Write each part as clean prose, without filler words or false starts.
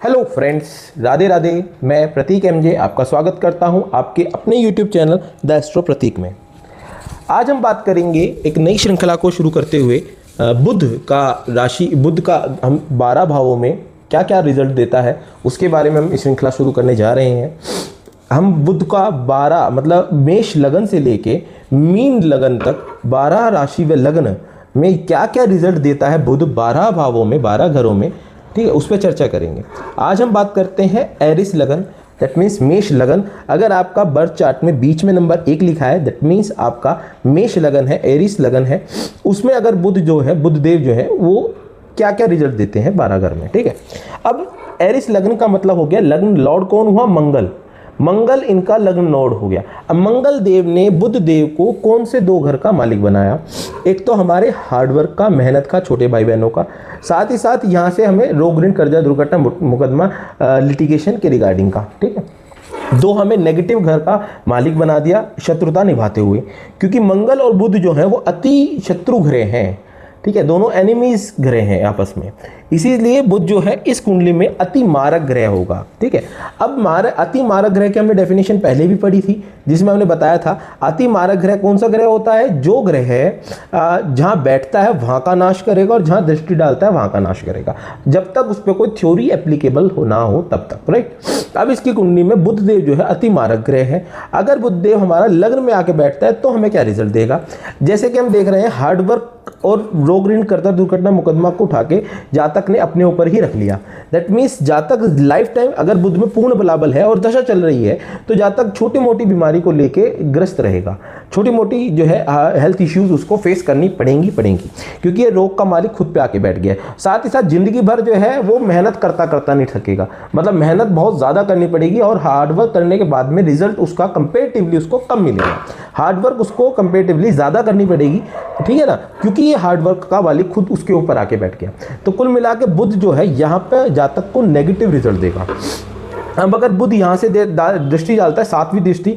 Hello friends, Radhe Radhe. मैं प्रतीक MJ आपका स्वागत करता हूं आपके अपने यूट्यूब चैनल द एस्ट्रो प्रतीक में। आज हम बात करेंगे एक नई श्रृंखला को शुरू करते हुए बुध का हम 12 भावों में क्या क्या रिजल्ट देता है उसके बारे में हम इस श्रृंखला शुरू करने जा रहे हैं। हम बुध का 12 मतलब मेष लगन से लेके मीन लगन तक 12 राशि व लगन में क्या क्या रिजल्ट देता है बुध 12 भावों में 12 घरों में, ठीक है, उस पर चर्चा करेंगे। आज हम बात करते हैं एरिस लगन, दैट मीन्स मेष लगन। अगर आपका बर्थ चार्ट में बीच में नंबर 1 लिखा है दैट मीन्स आपका मेष लगन है, एरिस लगन है। उसमें अगर बुध देव जो है वो क्या क्या रिजल्ट देते हैं 12 घर में, ठीक है। अब एरिस लगन का मतलब हो गया, लग्न लॉर्ड कौन हुआ? मंगल इनका लग्न नोड हो गया। अब मंगल देव ने बुध देव को कौन से 2 घर का मालिक बनाया? एक तो हमारे हार्डवर्क का, मेहनत का, छोटे भाई बहनों का, साथ ही साथ यहाँ से हमें रोग ऋण कर्जा दुर्घटना मुकदमा लिटिगेशन के रिगार्डिंग का, ठीक है। 2 हमें नेगेटिव घर का मालिक बना दिया शत्रुता निभाते हुए, क्योंकि मंगल और बुध जो है वो अति शत्रु ग्रह हैं, ठीक है, दोनों एनिमीज ग्रह हैं आपस में। इसीलिए बुध जो है इस कुंडली में अति मारक ग्रह होगा, ठीक है। अब अति मारक ग्रह की हमने डेफिनेशन पहले भी पढ़ी थी, जिसमें हमने बताया था अति मारक ग्रह कौन सा ग्रह होता है? जो ग्रह है जहां बैठता है वहां का नाश करेगा और जहां दृष्टि डालता है वहां का नाश करेगा, जब तक उस पर कोई थ्योरी एप्लीकेबल ना हो तब तक, राइट। अब इसकी कुंडली में बुध देव जो है अति मारक ग्रह है। अगर बुध देव हमारा लग्न में आके बैठता है तो हमें क्या रिजल्ट देगा? जैसे कि हम देख रहे हैं हार्डवर्क और रोग ऋण कर्जा दुर्घटना मुकदमा को उठा के जातक ने अपने ऊपर ही रख लिया। दैट मीन्स जातक लाइफ टाइम अगर बुध में पूर्ण बलाबल है और दशा चल रही है तो जातक छोटी मोटी बीमारी को लेके ग्रस्त रहेगा, छोटी मोटी जो है हेल्थ इश्यूज उसको फेस करनी पड़ेंगी, क्योंकि ये रोग का मालिक खुद पे आके बैठ गया है। साथ ही साथ जिंदगी भर जो है वो मेहनत करता नहीं थकेगा, मतलब मेहनत बहुत ज़्यादा करनी पड़ेगी और हार्डवर्क करने के बाद में रिजल्ट उसका कंपेरेटिवली उसको कम मिलेगा। हार्डवर्क उसको कंपेरेटिवली ज़्यादा करनी पड़ेगी, ठीक है ना, क्योंकि ये हार्डवर्क का मालिक खुद उसके ऊपर आके बैठ गया। तो कुल मिला के बुध जो है यहाँ पे जातक को नेगेटिव रिजल्ट देगा। अब अगर बुध यहाँ से दृष्टि डालता है 7वीं दृष्टि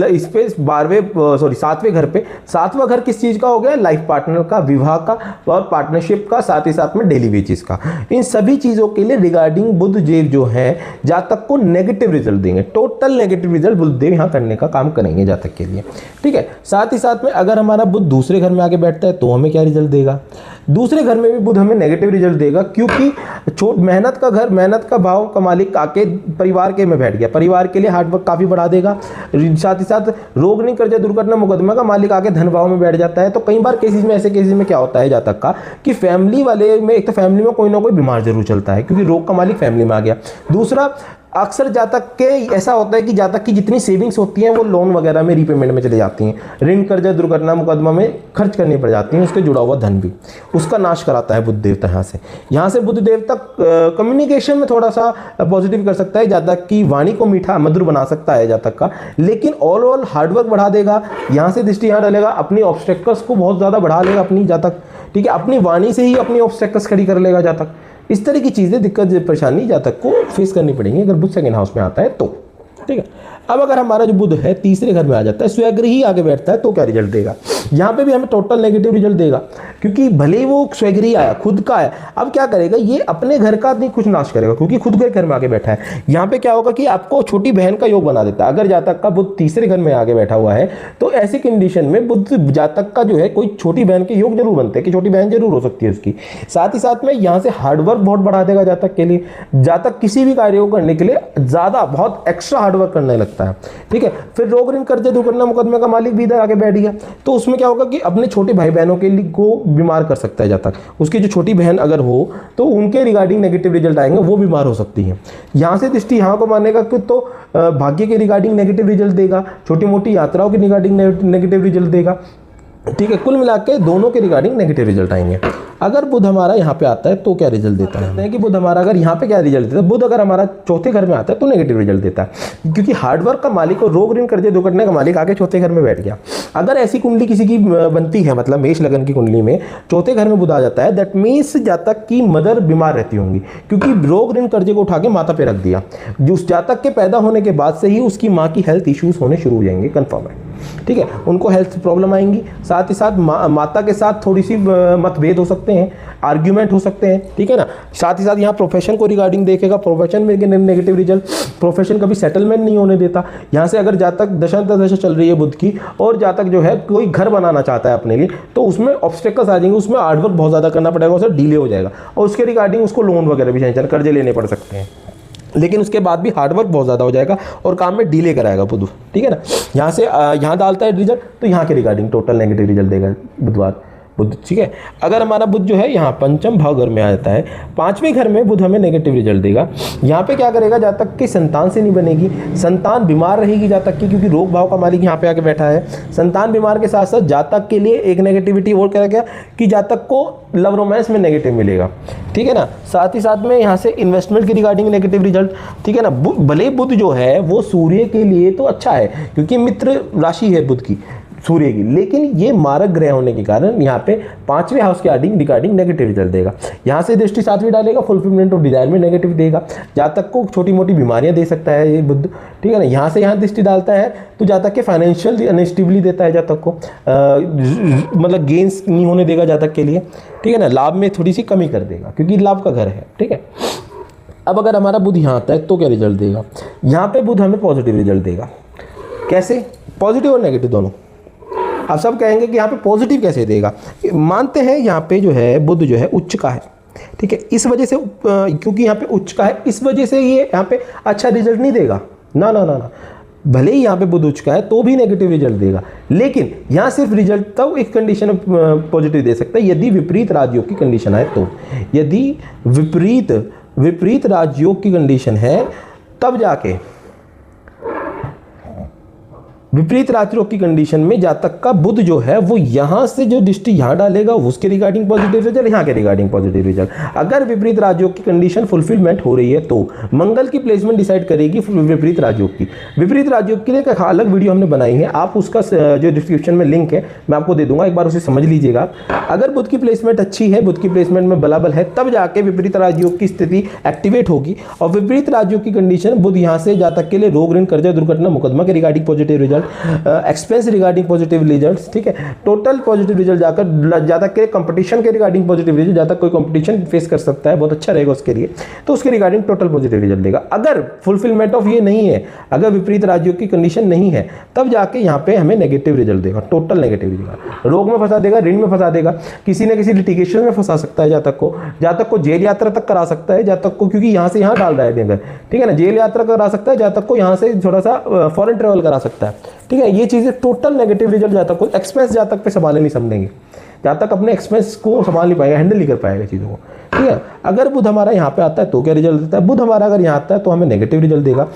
इस पे 7वें घर पे, 7वां घर किस चीज़ का हो गया? लाइफ पार्टनर का, विवाह का और पार्टनरशिप का, साथ ही साथ में डेली वेजेस का। इन सभी चीज़ों के लिए रिगार्डिंग बुध देव जो है जातक को नेगेटिव रिजल्ट देंगे, टोटल नेगेटिव रिजल्ट बुध देव यहाँ करने का काम करेंगे जातक के लिए, ठीक है। साथ ही साथ में अगर हमारा बुध दूसरे घर में आके बैठता है तो हमें क्या रिजल्ट देगा? दूसरे घर में भी बुध हमें नेगेटिव रिजल्ट देगा, क्योंकि मेहनत का घर, मेहनत का भाव का मालिक आके परिवार के में बैठ गया, परिवार के लिए हार्डवर्क काफी बढ़ा देगा। साथ ही साथ रोग ऋण कर्जा दुर्घटना मुकदमा का मालिक आके धन भाव में बैठ जाता है। तो कई बार ऐसे केसेस में क्या होता है जातक का कि फैमिली वाले में, एक तो फैमिली में कोई ना कोई बीमार जरूर चलता है क्योंकि रोग का मालिक फैमिली में आ गया। दूसरा, अक्सर जातक के ऐसा होता है कि जातक की जितनी सेविंग्स होती हैं वो लोन वगैरह में रीपेमेंट में चले जाती हैं, ऋण कर्जा दुर्घटना मुकदमा में खर्च करनी पड़ जाती हैं, उसके जुड़ा हुआ धन भी उसका नाश कराता है बुध देवता। यहाँ से बुध देवता कम्युनिकेशन में थोड़ा सा पॉजिटिव कर सकता है, जातक की वाणी को मीठा मधुर बना सकता है जातक का, लेकिन ऑल हार्डवर्क बढ़ा देगा। यहाँ से दृष्टि यहाँ डालेगा, अपनी ऑब्स्टेकल्स को बहुत ज़्यादा बढ़ा लेगा अपनी जातक, ठीक है, अपनी वाणी से ही अपनी ऑब्स्टेकल्स खड़ी कर लेगा जातक। इस तरह की चीज़ें, दिक्कत, परेशानी जातक को फेस करनी पड़ेंगी अगर बुध सेकंड हाउस में आता है तो, ठीक है। अब अगर हमारा जो बुध है तीसरे घर में आ जाता है, स्वगृह ही आगे बैठता है, तो क्या रिजल्ट देगा? यहाँ पे भी हमें टोटल नेगेटिव रिजल्ट देगा, क्योंकि भले ही वो स्वगृह आया, खुद का आया, अब क्या करेगा? ये अपने घर का नहीं कुछ नाश करेगा, क्योंकि खुद के घर में आगे बैठा है। यहाँ पे क्या होगा कि आपको छोटी बहन का योग बना देता है। अगर जातक का बुध तीसरे घर में आगे बैठा हुआ है तो ऐसी कंडीशन में बुध जातक का जो है कोई छोटी बहन के योग जरूर बनते हैं कि छोटी बहन जरूर हो सकती है उसकी। साथ ही साथ में यहाँ से हार्डवर्क बहुत बढ़ा देगा जातक के लिए। जातक किसी भी कार्य को करने के लिए ज्यादा बहुत एक्स्ट्रा हार्डवर्क करने लगता है, ठीक है। फिर रोग ऋण कर्जा दुर्घटना मुकदमे का मालिक भी इधर आगे बैठ गया, तो उसमें क्या होगा कि अपने छोटे भाई बहनों के लिए को बीमार कर सकता है जातक। उसकी जो छोटी बहन अगर हो तो उनके रिगार्डिंग नेगेटिव रिजल्ट आएंगे, वो बीमार हो सकती है। यहाँ से दृष्टि यहाँ को मानेगा कि तो भाग्य के रिगार्डिंग नेगेटिव रिजल्ट देगा, छोटी मोटी यात्राओं के रिगार्डिंग नेगेटिव रिजल्ट देगा, ठीक है। कुल मिला के दोनों के रिगार्डिंग नेगेटिव रिजल्ट आएंगे। अगर बुध हमारा यहाँ पे आता है तो क्या रिजल्ट देता है कि बुध हमारा अगर यहाँ पे क्या रिजल्ट देता है? बुध अगर हमारा चौथे घर में आता है तो नेगेटिव रिजल्ट देता है, क्योंकि हार्डवर्क का मालिक और रोग ऋण कर्जे दुर्घटना का मालिक आके चौथे घर में बैठ गया। अगर ऐसी कुंडली किसी की बनती है, मतलब मेष लगन की कुंडली में चौथे घर में बुध आ जाता है, दैट मीन्स जातक की मदर बीमार रहती होंगी, क्योंकि रोग ऋण कर्जे को उठा के माता पे रख दिया। जो उस जातक के पैदा होने के बाद से ही उसकी माँ की हेल्थ इश्यूज होने शुरू हो जाएंगे, कंफर्म है। ठीक है, उनको हेल्थ प्रॉब्लम आएंगी। साथ ही साथ माता के साथ थोड़ी सी मतभेद हो सकते हैं, आर्ग्यूमेंट हो सकते हैं, ठीक है ना। साथ ही साथ यहाँ प्रोफेशन को रिगार्डिंग देखेगा, प्रोफेशन में नेगेटिव रिजल्ट, प्रोफेशन कभी सेटलमेंट नहीं होने देता। यहाँ से अगर जातक दशा चल रही है बुध की और जातक जो है कोई घर बनाना चाहता है अपने लिए, तो उसमें ऑब्स्टेकल्स आ जाएंगे, उसमें हार्डवर्क बहुत ज़्यादा करना पड़ेगा, उससे डिले हो जाएगा और उसके रिगार्डिंग उसको लोन वगैरह भी चाहिए, कर्जे लेने पड़ सकते हैं, लेकिन उसके बाद भी हार्डवर्क बहुत ज़्यादा हो जाएगा और काम में डिले कराएगा बुध, ठीक है ना। यहाँ से यहाँ डालता है रिजल्ट, तो यहाँ के रिगार्डिंग टोटल नेगेटिव रिजल्ट देगा बुध, ठीक है। अगर हमारा बुध जो है यहाँ पंचम भाव घर में आ जाता है, 5वें घर में बुध हमें नेगेटिव रिजल्ट देगा। यहाँ पे क्या करेगा, जातक की संतान से नहीं बनेगी, संतान बीमार रहेगी जातक की, क्योंकि रोग भाव का मालिक यहाँ पे आके बैठा है। संतान बीमार के साथ साथ जातक के लिए एक नेगेटिविटी और क्या क्या कि जातक को लव रोमांस में नेगेटिव मिलेगा, ठीक है ना। साथ ही साथ में यहाँ से इन्वेस्टमेंट की रिगार्डिंग नेगेटिव रिजल्ट, ठीक है ना। भले बुध जो है वो सूर्य के लिए तो अच्छा है, क्योंकि मित्र राशि है बुध की सूर्य की, लेकिन ये मारक ग्रह होने के कारण यहाँ पे 5वें हाउस के रिगार्डिंग नेगेटिव रिजल्ट देगा। यहाँ से दृष्टि 7वीं डालेगा, फुलफिलमेंट ऑफ डिजायर में नेगेटिव देगा, जातक को छोटी मोटी बीमारियां दे सकता है ये बुध, ठीक है ना। यहाँ से यहाँ दृष्टि डालता है तो जातक के फाइनेंशियल अनस्टेबिलिटी देता है जातक को, मतलब गेंस नहीं होने देगा जातक के लिए, ठीक है ना। लाभ में थोड़ी सी कमी कर देगा, क्योंकि लाभ का घर है, ठीक है। अब अगर हमारा बुध यहाँ आता है तो क्या रिजल्ट देगा, यहाँ पे बुध हमें पॉजिटिव रिजल्ट देगा। कैसे, पॉजिटिव और नेगेटिव दोनों। आप सब कहेंगे कि यहाँ पे पॉजिटिव कैसे देगा, मानते हैं यहाँ पे जो है बुध जो है उच्च का है, ठीक है, इस वजह से क्योंकि यहाँ पे उच्च का है इस वजह से ये यहाँ पे अच्छा रिजल्ट नहीं देगा, ना ना ना ना। भले ही यहाँ पे बुध उच्च का है तो भी नेगेटिव रिजल्ट देगा, लेकिन यहाँ सिर्फ रिजल्ट तब एक कंडीशन पॉजिटिव दे सकता है यदि विपरीत राजयोग की कंडीशन है तो। यदि विपरीत राजयोग की कंडीशन है तब जाके विपरीत राजयोग की कंडीशन में जातक का बुध जो है वो यहाँ से जो दृष्टि यहाँ डालेगा उसके रिगार्डिंग पॉजिटिव रिजल्ट, यहाँ के रिगार्डिंग पॉजिटिव रिजल्ट। अगर विपरीत राजयोग की कंडीशन फुलफिलमेंट हो रही है तो मंगल की प्लेसमेंट डिसाइड करेगी विपरीत राजयोग की। विपरीत राजयोग के लिए एक अलग वीडियो हमने बनाई है, आप उसका जो डिस्क्रिप्शन में लिंक है मैं आपको दे दूंगा, एक बार उसे समझ लीजिएगा। अगर बुध की प्लेसमेंट अच्छी है, बुध की प्लेसमेंट में बलाबल है, तब जाके विपरीत राजयोग की स्थिति एक्टिवेट होगी और विपरीत राजयोग की कंडीशन बुध यहाँ से जातक के लिए रोग, ऋण, कर्जा, दुर्घटना, मुकदमा के regarding positive result, expense regarding positive results, ठीक है। टोटल पॉजिटिव रिजल्ट जाकर जातक के कंपटीशन के रिगार्डिंग पॉजिटिव रिजल्ट, जातक कोई कंपटीशन फेस कर सकता है, बहुत अच्छा रहेगा उसके लिए, तो उसके रिगार्डिंग टोटल पॉजिटिव रिजल्ट देगा। अगर फुलफिलमेंट ऑफ ये नहीं है, अगर विपरीत राजयोग की कंडीशन नहीं है, तब जाके यहाँ पे हमें नेगेटिव रिजल्ट देगा, टोटल नेगेटिव रिजल्ट। रोग में फंसा देगा, ऋण में फंसा देगा, किसी न किसी लिटिगेशन में फंसा सकता है जातक को जेल यात्रा तक करा सकता है जातक को, क्योंकि यहाँ से यहाँ डाल रहा है, ठीक है ना। जेल यात्रा करा सकता है जातक को, यहाँ से थोड़ा सा फॉरेन ट्रेवल करा सकता है, ठीक है। ये चीजें टोटल नेगेटिव रिजल्ट जातक को, एक्सपेंस जातक पे संभाले नहीं समझेंगे, जातक अपने एक्सपेंस को संभाल नहीं पाएगा, हैंडल नहीं कर पाएगा चीज़ों को, ठीक है। अगर बुध हमारा यहाँ पे आता है तो क्या रिजल्ट देता है, बुध हमारा अगर यहाँ आता है तो हमें नेगेटिव रिजल्ट देगा।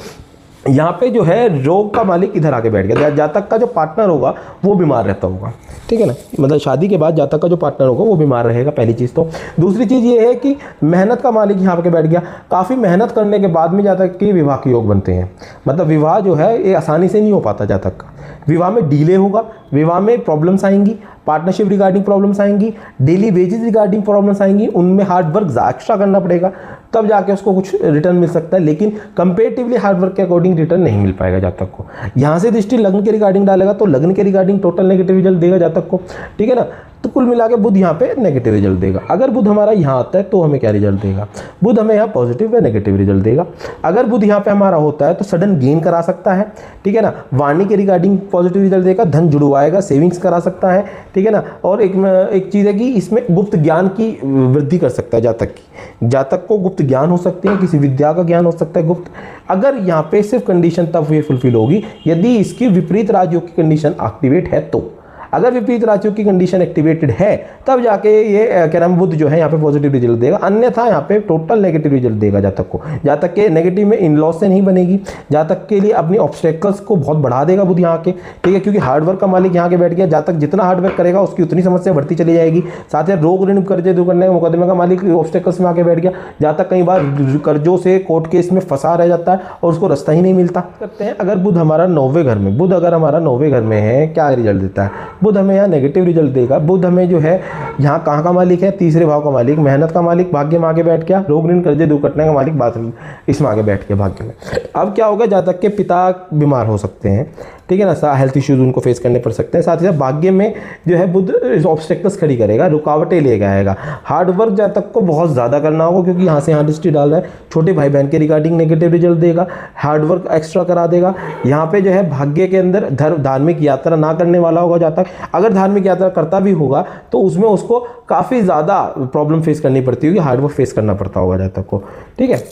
यहाँ पे जो है रोग का मालिक इधर आके बैठ गया, जातक का जो पार्टनर होगा वो बीमार रहता होगा, ठीक है ना। मतलब शादी के बाद जातक का जो पार्टनर होगा वो बीमार रहेगा, पहली चीज़ तो। दूसरी चीज़ ये है कि मेहनत का मालिक यहाँ पे बैठ गया, काफ़ी मेहनत करने के बाद में जातक के विवाह के योग बनते हैं। मतलब विवाह जो है ये आसानी से नहीं हो पाता जातक का, विवाह में डिले होगा, विवाह में प्रॉब्लम्स आएंगी, पार्टनरशिप रिगार्डिंग प्रॉब्लम्स आएंगी, डेली वेजेस रिगार्डिंग प्रॉब्लम्स आएंगी, उनमें हार्ड वर्क एक्स्ट्रा करना पड़ेगा, तब जाके उसको कुछ रिटर्न मिल सकता है, लेकिन कंपेरेटिवली हार्ड वर्क के अकॉर्डिंग रिटर्न नहीं मिल पाएगा जातक को। यहाँ से दृष्टि लग्न के रिगार्डिंग डालेगा तो लग्न के रिगार्डिंग टोटल नेगेटिव रिजल्ट देगा जातक को, ठीक है ना। तो कुल मिला के बुध यहाँ पे नेगेटिव रिजल्ट देगा। अगर बुध हमारा यहाँ आता है तो हमें क्या रिजल्ट देगा, बुध हमें यहाँ पॉजिटिव व नेगेटिव रिजल्ट देगा। अगर बुध यहाँ पे हमारा होता है तो सडन गेन करा सकता है, ठीक है ना। वाणी के रिगार्डिंग पॉजिटिव रिजल्ट देगा, धन जुड़वाएगा, सेविंग्स करा सकता है, ठीक है ना। और एक चीज़ है कि इसमें गुप्त ज्ञान की वृद्धि कर सकता है जातक की, जातक को गुप्त ज्ञान हो सकते हैं, किसी विद्या का ज्ञान हो सकता है गुप्त। अगर यहाँ पे सिर्फ कंडीशन तब ये फुलफिल होगी यदि इसकी विपरीत राजयोग की कंडीशन एक्टिवेट है तो। अगर विपरीत राशियों की कंडीशन एक्टिवेटेड है तब जाके ये क्या नाम बुध जो है यहाँ पे पॉजिटिव रिजल्ट देगा, अन्यथा यहाँ पे टोटल नेगेटिव रिजल्ट देगा जातक को। जातक के नेगेटिव में इन लॉस से नहीं बनेगी, जातक के लिए अपनी ऑब्स्टेकल्स को बहुत बढ़ा देगा बुध यहाँ के, ठीक है, क्योंकि हार्डवर्क का मालिक यहाँ के बैठ गया। जातक जितना हार्डवर्क करेगा उसकी उतनी समस्या बढ़ती चली जाएगी। साथ ही रोग ऋण कर्जे दूर करने के मुकदमे का मालिक ऑब्स्टेकल्स में आके बैठ गया। जातक कई बार कर्जों से कोर्ट केस में फंसा रह जाता है और उसको रास्ता ही नहीं मिलता। करते हैं अगर बुध हमारा 9वें घर में, बुध अगर हमारा 9वें घर में है क्या रिजल्ट देता है, बुध हमें यहाँ नेगेटिव रिजल्ट देगा। बुध हमें जो है यहाँ कहाँ का मालिक है, तीसरे भाव का मालिक, मेहनत का मालिक, भाग्य में आगे बैठ गया, रोग ऋण कर्जे दूर करने का मालिक बात इसमें आगे बैठ गया भाग्य में। अब क्या होगा, जातक के पिता बीमार हो सकते हैं, ठीक है ना, हेल्थ इश्यूज उनको फेस करने पड़ सकते हैं। साथ ही साथ भाग्य में जो है बुध ऑब्स्टेकल्स खड़ी करेगा, रुकावटें लेके आएगा। हार्डवर्क जातक को बहुत ज़्यादा करना होगा क्योंकि यहाँ से यहाँ दृष्टि डाल रहा है, छोटे भाई बहन के रिगार्डिंग नेगेटिव रिजल्ट देगा, हार्डवर्क एक्स्ट्रा करा देगा। यहाँ पे जो है भाग्य के अंदर धार्मिक यात्रा ना करने वाला होगा जातक, अगर धार्मिक यात्रा करता भी होगा तो उसमें उसको काफ़ी ज़्यादा प्रॉब्लम फेस करनी पड़ती होगी, हार्डवर्क फेस करना पड़ता होगा जातक को, ठीक है।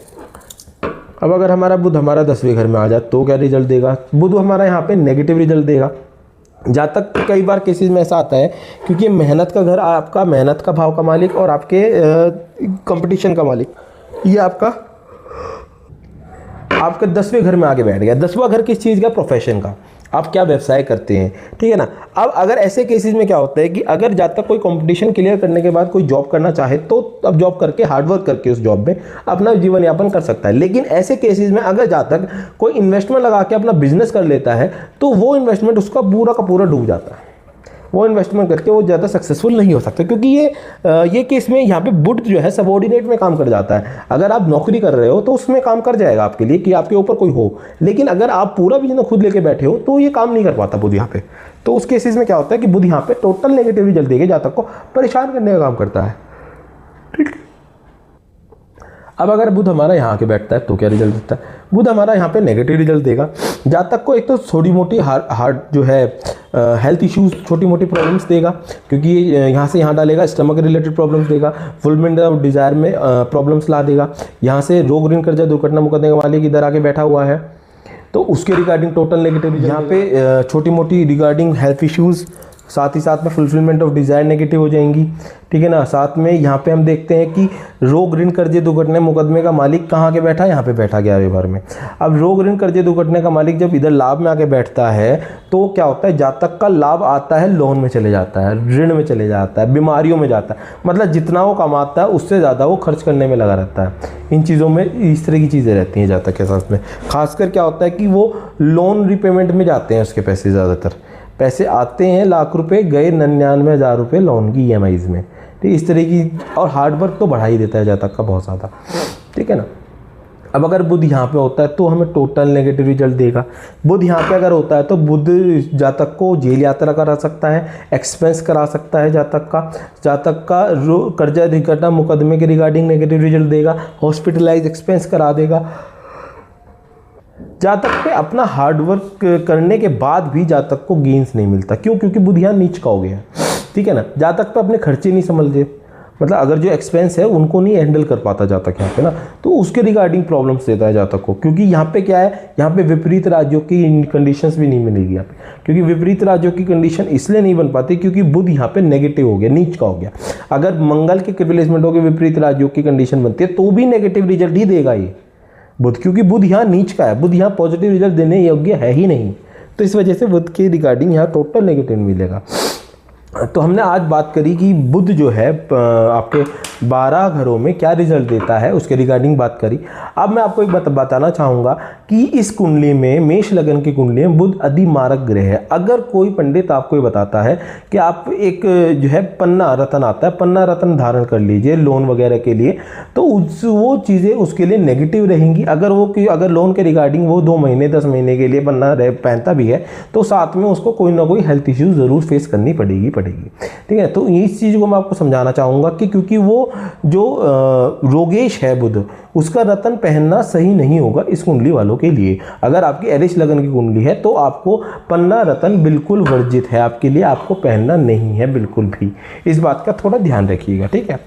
अब अगर हमारा बुध हमारा 10वें घर में आ जाए तो क्या रिजल्ट देगा? बुध हमारा यहाँ पे नेगेटिव रिजल्ट देगा। जातक कई बार केसेस में ऐसा आता है क्योंकि मेहनत का घर आपका मेहनत का भाव का मालिक और आपके कंपटीशन का मालिक, ये आपका 10वें घर में आके बैठ गया। 10वां घर किस चीज़ का? प्रोफेशन का, आप क्या व्यवसाय करते हैं, ठीक है ना। अब अगर ऐसे केसेस में क्या होता है कि अगर जातक कोई कंपटीशन क्लियर करने के बाद कोई जॉब करना चाहे तो अब जॉब करके हार्डवर्क करके उस जॉब में अपना जीवन यापन कर सकता है। लेकिन ऐसे केसेस में अगर जातक कोई इन्वेस्टमेंट लगा के अपना बिजनेस कर लेता है तो वो इन्वेस्टमेंट उसका पूरा का पूरा डूब जाता है, वो इन्वेस्टमेंट करके वो ज़्यादा सक्सेसफुल नहीं हो सकता क्योंकि ये केस में यहाँ पे बुध जो है सबऑर्डिनेट में काम कर जाता है। अगर आप नौकरी कर रहे हो तो उसमें काम कर जाएगा आपके लिए कि आपके ऊपर कोई हो, लेकिन अगर आप पूरा बिजनेस खुद लेके बैठे हो तो ये काम नहीं कर पाता बुध यहाँ पे। तो उस केसेस में क्या होता है कि बुध यहाँ पे टोटल नेगेटिव रिजल्ट देके जातक को परेशान करने का काम करता है, ठीक है। अब अगर बुध हमारा यहाँ के बैठता है तो क्या रिजल्ट देता है? बुध हमारा यहाँ पे नेगेटिव रिजल्ट देगा। जातक को एक तो छोटी मोटी हार्ट जो है हेल्थ इश्यूज, छोटी मोटी प्रॉब्लम्स देगा क्योंकि यहाँ से यहाँ डालेगा, स्टमक रिलेटेड प्रॉब्लम्स देगा, फुलफिलमेंट ऑफ डिजायर में प्रॉब्लम्स ला देगा। यहाँ से रोग ऋण कर्जा दुर्घटना मुकदमे का मालिक इधर आके बैठा हुआ है तो उसके रिगार्डिंग टोटल नेगेटिव। यहाँ पे छोटी मोटी रिगार्डिंग हेल्थ इश्यूज़, साथ ही साथ में फुलफिलमेंट ऑफ डिज़ायर नेगेटिव हो जाएंगी, ठीक है ना। साथ में यहाँ पे हम देखते हैं कि रोग ऋण कर्जे दुर्घटना मुकदमे का मालिक कहाँ के बैठा है? यहाँ पे बैठा 11वें घर में। अब रोग ऋण कर्जे दुर्घटना का मालिक जब इधर लाभ में आके बैठता है तो क्या होता है? जातक का लाभ आता है लोन में चले जाता है, ऋण में चले जाता है, बीमारियों में जाता है, मतलब जितना वो कमाता है उससे ज़्यादा वो खर्च करने में लगा रहता है। इन चीज़ों में इस तरह की चीज़ें रहती हैं जातक के साथ में। खासकर क्या होता है कि वो लोन रिपेमेंट में जाते हैं, उसके पैसे ज़्यादातर पैसे आते हैं लाख रुपए, गए 99,000 रुपये लोन की EMIs में, ठीक। इस तरह की और हार्डवर्क तो बढ़ा ही देता है जातक का बहुत ज़्यादा, ठीक है ना। अब अगर बुध यहाँ पे होता है तो हमें टोटल नेगेटिव रिजल्ट देगा। बुध यहाँ पे अगर होता है तो बुध जातक को जेल यात्रा करा सकता है, एक्सपेंस करा सकता है जातक का कर्जा दुर्घटना मुकदमे के रिगार्डिंग नेगेटिव रिजल्ट देगा, हॉस्पिटलाइज एक्सपेंस करा देगा। जातक पे अपना हार्डवर्क करने के बाद भी जातक को गेंस नहीं मिलता, क्यों? क्योंकि बुध यहाँ नीच का हो गया, ठीक है ना। जातक पे अपने खर्चे नहीं समझते, मतलब अगर जो एक्सपेंस है उनको नहीं हैंडल कर पाता जातक यहाँ पे ना, तो उसके रिगार्डिंग प्रॉब्लम्स देता है जातक को। क्योंकि यहाँ पे क्या है, यहाँ पे विपरीत राज्यों की कंडीशंस भी नहीं मिलेगी यहाँ पे, क्योंकि विपरीत राज्यों की कंडीशन इसलिए नहीं बन पाती क्योंकि बुध यहाँ पे नेगेटिव हो गया, नीच का हो गया। अगर मंगल के प्लेसमेंट होकर विपरीत राज्यों की कंडीशन बनती है तो भी नेगेटिव रिजल्ट ही देगा ये बुध, क्योंकि बुध यहाँ नीच का है, बुध यहाँ पॉजिटिव रिजल्ट देने योग्य है ही नहीं। तो इस वजह से बुध के रिगार्डिंग यहाँ टोटल नेगेटिव मिलेगा। तो हमने आज बात करी कि बुध जो है आपके 12 घरों में क्या रिजल्ट देता है, उसके रिगार्डिंग बात करी। अब मैं आपको एक बात बताना चाहूँगा कि इस कुंडली में, मेष लगन की कुंडली में बुध अधिमारक ग्रह है। अगर कोई पंडित आपको ये बताता है कि आप एक जो है पन्ना रत्न आता है, पन्ना रत्न धारण कर लीजिए लोन वगैरह के लिए, तो वो चीज़ें उसके लिए नेगेटिव रहेंगी। अगर लोन के रिगार्डिंग वो 2 महीने 10 महीने के लिए पन्ना पहनता भी है तो साथ में उसको कोई ना कोई हेल्थ इश्यूज ज़रूर फेस करनी पड़ेगी, ठीक है। तो इस चीज़ को मैं आपको समझाना चाहूँगा कि क्योंकि वो जो रोगेश है बुध, उसका रत्न पहनना सही नहीं होगा इस कुंडली वालों के लिए। अगर आपकी एरिश लगन की कुंडली है तो आपको पन्ना रत्न बिल्कुल वर्जित है आपके लिए, आपको पहनना नहीं है बिल्कुल भी। इस बात का थोड़ा ध्यान रखिएगा, ठीक है।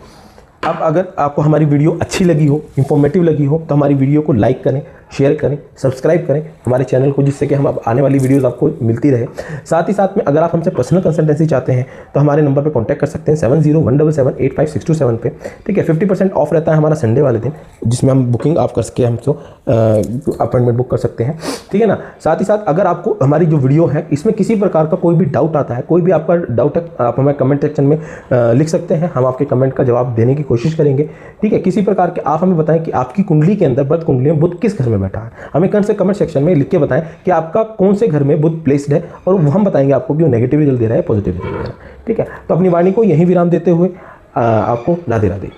अब अगर आपको हमारी वीडियो अच्छी लगी हो, इंफॉर्मेटिव लगी हो, तो हमारी वीडियो को लाइक करें, शेयर करें, सब्सक्राइब करें हमारे चैनल को, जिससे कि हम अब आने वाली वीडियोस आपको मिलती रहे। साथ ही साथ में अगर आप हमसे पर्सनल कंसल्टेंसी चाहते हैं तो हमारे नंबर पे कांटेक्ट कर सकते हैं 7017785627 पे, ठीक है। 50% ऑफ रहता है हमारा संडे वाले दिन, जिसमें हम बुकिंग आप कर सके, हम तो अपॉइंटमेंट बुक कर सकते हैं, ठीक है ना। साथ ही साथ अगर आपको हमारी जो वीडियो है इसमें किसी प्रकार का कोई भी डाउट आता है, कोई भी आपका डाउट है, आप हमें कमेंट सेक्शन में लिख सकते हैं, हम आपके कमेंट का जवाब देने की कोशिश करेंगे, ठीक है। किसी प्रकार के आप हमें बताएं कि आपकी कुंडली के अंदर, बर्थ कुंडली में बुध किस घर में बैठा है, हमें कमेंट सेक्शन में लिख के बताएं कि आपका कौन से घर में बुध प्लेस्ड है, और हम बताएंगे आपको कि वो नेगेटिव रिजल्ट दे रहा है, पॉजिटिव रिजल्ट दे रहा है, ठीक है। तो अपनी वाणी को यहीं विराम देते हुए आपको राधे राधे।